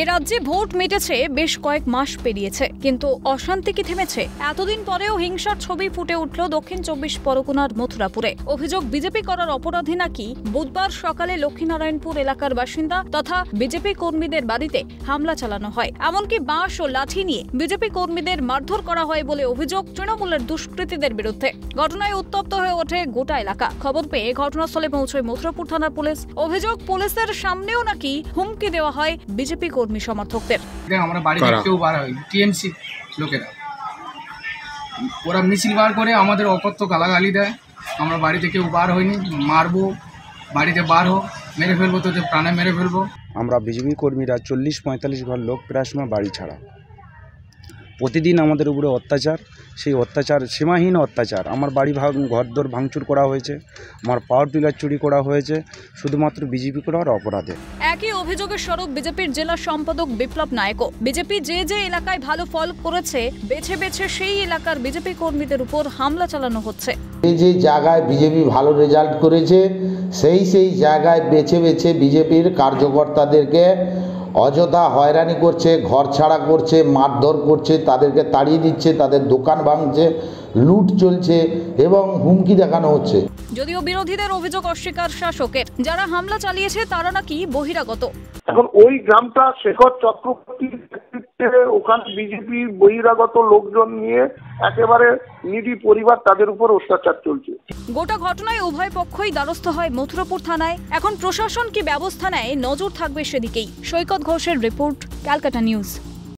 এ রাজ্যে ভোট মিটেছে বেশ কয়েক মাস পেরিয়েছে, কিন্তু অশান্তি কি থেমেছে? এতদিন পরেও হিংসার ছবি ফুটে উঠল দক্ষিণ 24 পরগনার মথুরাপুরে। অভিযোগ, বিজেপি করার অপরাধী নাকি বুধবার সকালে লক্ষ্মীনারায়ণপুর এলাকার বাসিন্দা তথা বিজেপি কর্মীদের বাড়িতে হামলা চালানো হয়। এমনকি বাঁশ ও লাঠি নিয়ে বিজেপি কর্মীদের মারধর করা হয় বলে অভিযোগ তৃণমূলের দুষ্কৃতীদের বিরুদ্ধে। ঘটনায় উত্তপ্ত হয়ে ওঠে গোটা এলাকা। খবর পেয়ে ঘটনাস্থলে পৌঁছয় মথুরাপুর থানার পুলিশ। অভিযোগ, পুলিশের সামনেও নাকি হুমকি দেওয়া হয় বিজেপি কর্মী সমর্থকদের। আমরা বাড়ি থেকেও বার হই, টিএমসি লোকেরা ওরা মিছিল বার করে আমাদের অকথ্য গালাগালি দেয়। আমরা বাড়ি থেকেও বার হইনি, মারবো, বাড়িতে বার হোক, মেরে ফেলবো, তোদের প্রাণে মেরে ফেলবো। আমরা বিজেপি কর্মীরা 40-45 ঘর লোক প্রায় সময় বাড়ি ছাড়া। প্রতিদিন আমাদের উপরে অত্যাচার, সেই অত্যাচার সীমাহীন অত্যাচার। আমার বাড়ি ঘরদোর ভাঙচুর করা হয়েছে, আমার পাওয়ার টিলার চুরি করা হয়েছে শুধুমাত্র বিজেপি করার অপরাধে। একই অভিযোগের স্বরূপ বিজেপির জেলা সম্পাদক বিপ্লব নায়কও। বিজেপি যে যে এলাকায় ভালো ফল করেছে বেছে বেছে সেই এলাকার বিজেপি কর্মীদের উপর হামলা চালানো হচ্ছে। যে জায়গায় বিজেপি ভালো রেজাল্ট করেছে সেই জায়গায় বেছে বেছে বিজেপির কার্যকর্তাদেরকে অযথা হয়রানি করছে, ঘর ছাড়া করছে, মারধর করছে, তাদেরকে তাড়িয়ে দিচ্ছে, তাদের দোকান ভাঙছে, লুট চলছে এবং হুমকি দেখানো হচ্ছে। যদিও বিরোধীদের অভিযোগ অস্বীকার শাসকের, যারা হামলা চালিয়েছে তারা নাকি বহিরাগত। এখন ওই গ্রামটা শেখর চক্রবর্তীর নেতৃত্বে ওখানে বিজেপি বহিরাগত লোকজন নিয়ে একেবারে নিরী পরিবার, তাদের উপর অত্যাচার চলছে। গোটা ঘটনায় উভয় পক্ষই দ্বারস্থ হয় মথুরাপুর থানায়। এখন প্রশাসন কি ব্যবস্থা নেয় নজর থাকবে সেদিকেই। সৈকত ঘোষের রিপোর্ট, ক্যালকাটা নিউজ।